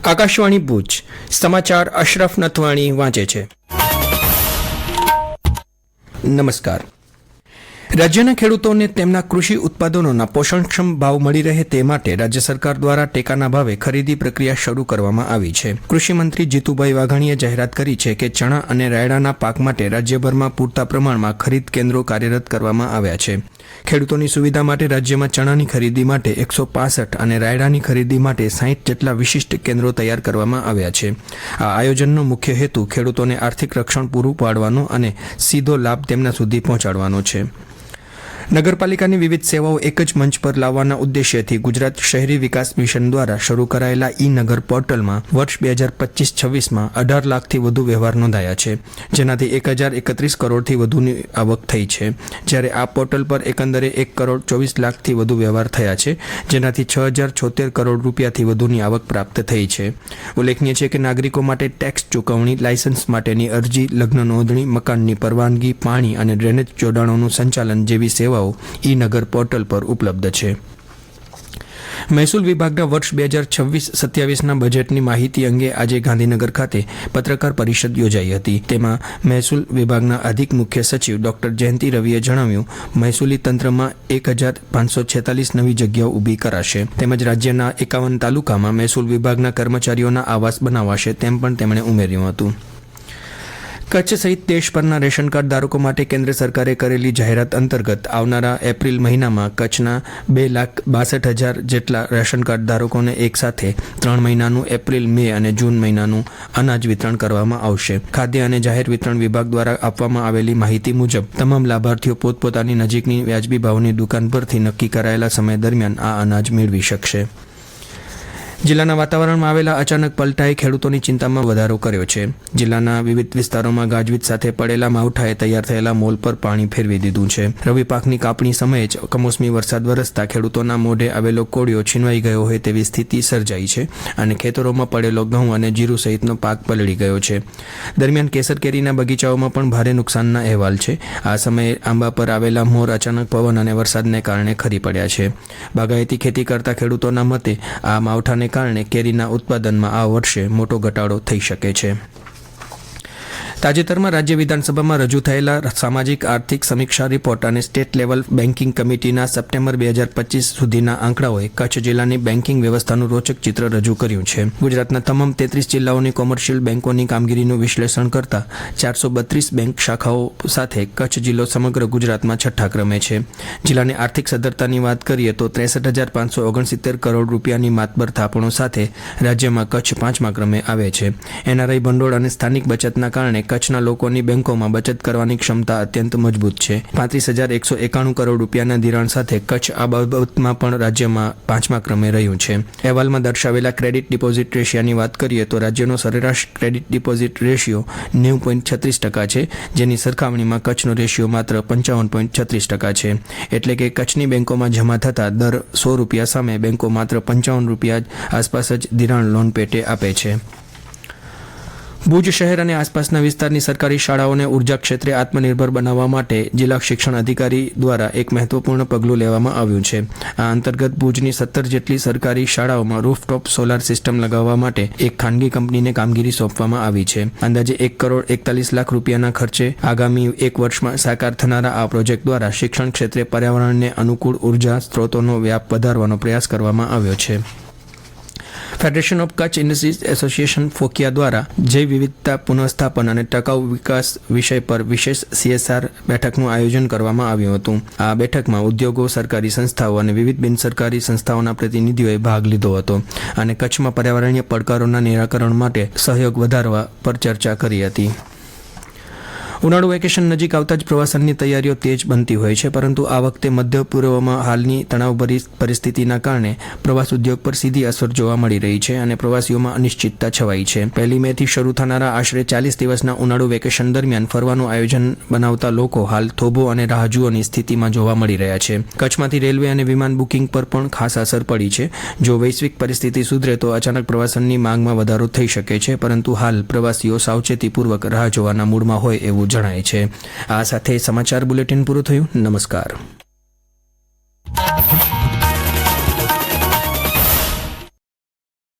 આકાશવાણી ભુજ સમાચાર અશરફ નથવાણી વાંચે છે. નમસ્કાર. રાજ્યના ખેડૂતોને તેમના કૃષિ ઉત્પાદનોના પોષણક્ષમ ભાવ મળી રહે તે માટે રાજ્ય સરકાર દ્વારા ટેકાના ભાવે ખરીદી પ્રક્રિયા શરૂ કરવામાં આવી છે. કૃષિમંત્રી જીતુભાઈ વાઘાણીએ જાહેરાત કરી છે કે ચણા અને રાયડાના પાક માટે રાજ્યભરમાં પૂરતા પ્રમાણમાં ખરીદ કેન્દ્રો કાર્યરત કરવામાં આવ્યા છે. ખેડૂતોની સુવિધા માટે રાજ્યમાં ચણાની ખરીદી માટે 165 અને રાયડાની ખરીદી માટે 60 જેટલા વિશિષ્ટ કેન્દ્રો તૈયાર કરવામાં આવ્યા છે. આ આયોજનનો મુખ્ય હેતુ ખેડૂતોને આર્થિક રક્ષણ પૂરું પાડવાનો અને સીધો લાભ તેમના સુધી પહોંચાડવાનો છે. નગરપાલિકાની વિવિધ સેવાઓ એક જ મંચ પર લાવવાના ઉદ્દેશ્યથી ગુજરાત શહેરી વિકાસ મિશન દ્વારા શરૂ કરાયેલા ઈ-નગર પોર્ટલમાં વર્ષ 2025-26માં 18 લાખથી વધુ વ્યવહાર નોંધાયા છે, જેનાથી 1031 કરોડથી વધુની આવક થઈ છે. જ્યારે આ પોર્ટલ પર એકંદરે 1 કરોડ 24 લાખથી વધુ વ્યવહાર થયા છે, જેનાથી 6076 કરોડ રૂપિયાથી વધુની આવક પ્રાપ્ત થઈ છે. ઉલ્લેખનીય છે કે નાગરિકો માટે ટેક્સ ચૂકવણી, લાયસન્સ માટેની અરજી, લગ્ન નોંધણી, મકાનની પરવાનગી, પાણી અને ડ્રેનેજ જોડાણોનું સંચાલન જેવી સેવાઓ ઈ-નગર પોર્ટલ પર ઉપલબ્ધ છે. મહેસૂલ વિભાગના વર્ષ 2026-27ના બજેટની માહિતી અંગે આજે ગાંધીનગર ખાતે પત્રકાર પરિષદ યોજાઈ હતી. તેમાં મહેસૂલ વિભાગના અધિક મુખ્ય સચિવ ડોક્ટર જયંતિ રવિએ જણાવ્યું, મહેસૂલી તંત્રમાં 1546 નવી જગ્યાઓ ઊભી કરાશે, તેમજ રાજ્યના 51 તાલુકામાં મહેસૂલ વિભાગના કર્મચારીઓના આવાસ બનાવાશે, તેમ પણ તેમણે ઉમેર્યું હતું. કચ્છ સહિત દેશભરના રેશન કાર્ડ ધારકો માટે કેન્દ્ર સરકારે કરેલી જાહેરાત અંતર્ગત આવનારા એપ્રિલ મહિનામાં કચ્છના 2,62,000 જેટલા રેશન કાર્ડ ધારકોને એકસાથે 3 મહિનાનું એપ્રિલ, મે અને જૂન મહિનાનું અનાજ વિતરણ કરવામાં આવશે. ખાદ્ય અને જાહેર વિતરણ વિભાગ દ્વારા આપવામાં આવેલી માહિતી મુજબ તમામ લાભાર્થીઓ પોતપોતાની નજીકની વ્યાજબી ભાવની દુકાન પરથી નક્કી કરાયેલા સમય દરમિયાન આ અનાજ મેળવી શકશે. જિલ્લાના વાતાવરણમાં આવેલા અચાનક પલટાએ ખેડૂતોની ચિંતામાં વધારો કર્યો છે. જિલ્લાના વિવિધ વિસ્તારોમાં ગાજવીજ સાથે પડેલા માવઠાએ તૈયાર થયેલા મોલ પર પાણી ફેરવી દીધું છે. રવિ પાકની કાપણી સમયે જ કમોસમી વરસાદ વરસતા ખેડૂતોના મોઢે આવેલો કોળિયો છીનવાઈ ગયો હોય તેવી સ્થિતિ સર્જાઈ છે અને ખેતરોમાં પડેલો ઘઉં અને જીરું સહિતનો પાક પલળી ગયો છે. દરમિયાન કેસર કેરીના બગીચાઓમાં પણ ભારે નુકસાનના અહેવાલ છે. આ સમયે આંબા પર આવેલા મોર અચાનક પવન અને વરસાદને કારણે ખરી પડ્યા છે. બાગાયતી ખેતી કરતા ખેડૂતોના મતે આ માવઠાને કારણે કેરીના ઉત્પાદનમાં આ વર્ષે મોટો ઘટાડો થઈ શકે છે. તાજેતરમાં રાજ્ય વિધાનસભામાં રજૂ થયેલા સામાજિક આર્થિક સમીક્ષા રિપોર્ટ અને સ્ટેટ લેવલ બેન્કિંગ કમિટીના સપ્ટેમ્બર 2025 સુધીના આંકડાઓએ કચ્છ જિલ્લાની બેન્કિંગ વ્યવસ્થાનું રોચક ચિત્ર રજૂ કર્યું છે. ગુજરાતના તમામ 33 જિલ્લાઓની કોમર્શિયલ બેન્કોની કામગીરીનું વિશ્લેષણ કરતા 432 બેંક શાખાઓ સાથે કચ્છ જિલ્લો સમગ્ર ગુજરાતમાં 6ઠ્ઠા ક્રમે છે. જિલ્લાની આર્થિક સદ્ધરતાની વાત કરીએ તો 63,569 કરોડ રૂપિયાની માતબર થાપણો સાથે રાજ્યમાં કચ્છ 5મા ક્રમે આવે છે. એનઆરઆઈ ભંડોળ અને સ્થાનિક બચતના કારણે કચ્છના લોકોની બેંકોમાં બચત કરવાની ક્ષમતા અત્યંત મજબૂત છે. 35,191 કરોડ રૂપિયાના ધિરાણ સાથે કચ્છ આ બાબતમાં પણ રાજ્યમાં 5મા ક્રમે રહ્યું છે. અહેવાલમાં દર્શાવેલા ક્રેડિટ ડિપોઝિટ રેશિયાની વાત કરીએ તો રાજ્યનો સરેરાશ ક્રેડિટ ડિપોઝિટ રેશિયો 90.36% છે, જેની સરખામણીમાં કચ્છનો રેશિયો માત્ર 55.36% છે. એટલે કે કચ્છની બેંકોમાં જમા થતા દર 100 રૂપિયા સામે બેંકો માત્ર 55 રૂપિયા આસપાસ જ ધિરાણ લોન પેટે આપે છે. ભુજ શહેર અને આસપાસના વિસ્તારની સરકારી શાળાઓને ઉર્જા ક્ષેત્રે આત્મનિર્ભર બનાવવા માટે જિલ્લા શિક્ષણ અધિકારી દ્વારા એક મહત્વપૂર્ણ પગલું લેવામાં આવ્યું છે. આ અંતર્ગત ભુજની 17 જેટલી સરકારી શાળાઓમાં રૂફટોપ સોલાર સિસ્ટમ લગાવવા માટે એક ખાનગી કંપનીને કામગીરી સોંપવામાં આવી છે. અંદાજે 1 કરોડ 41 લાખ રૂપિયાના ખર્ચે આગામી 1 વર્ષમાં સાકાર થનારા આ પ્રોજેક્ટ દ્વારા શિક્ષણ ક્ષેત્રે પર્યાવરણને અનુકૂળ ઉર્જા સ્ત્રોતોનો વ્યાપ વધારવાનો પ્રયાસ કરવામાં આવ્યો છે. Federation of Kutch industries association FOKIA દ્વારા જૈવ વિવિધતા પુનઃસ્થાપન અને ટકાઉ વિકાસ વિષય પર વિશેષ CSR બેઠકનું આયોજન કરવામાં આવ્યું હતું. આ બેઠકમાં ઉદ્યોગો, સરકારી સંસ્થાઓ અને વિવિધ બિનસરકારી સંસ્થાઓના પ્રતિનિધિઓએ ભાગ લીધો હતો અને કચ્છમાં પર્યાવરણીય પડકારોના નિરાકરણ માટે સહયોગ વધારવા પર ચર્ચા કરી હતી. ઉનાળુ વેકેશન નજીક આવતા જ પ્રવાસનની તૈયારીઓ તેજ બનતી હોય છે, પરંતુ આ વખતે મધ્ય પૂર્વમાં હાલની તણાવભરી પરિસ્થિતિના કારણે પ્રવાસ ઉદ્યોગ પર સીધી અસર જોવા મળી રહી છે અને પ્રવાસીઓમાં અનિશ્ચિતતા છવાઈ છે. 1 મેથી શરૂ થનારા આશરે 40 દિવસના ઉનાળુ વેકેશન દરમિયાન ફરવાનું આયોજન બનાવતા લોકો હાલ થોભો અને રાહ જુઓની સ્થિતિમાં જોવા મળી રહ્યા છે. કચ્છમાંથી રેલવે અને વિમાન બુકિંગ પર પણ ખાસ અસર પડી છે. જો વૈશ્વિક પરિસ્થિતિ સુધરે તો અચાનક પ્રવાસનની માંગમાં વધારો થઈ શકે છે, પરંતુ હાલ પ્રવાસીઓ સાવચેતીપૂર્વક રાહ જોવાના મૂડમાં હોય એવું જણાય છે. આ સાથે સમાચાર બુલેટિન પૂરું થયું. નમસ્કાર.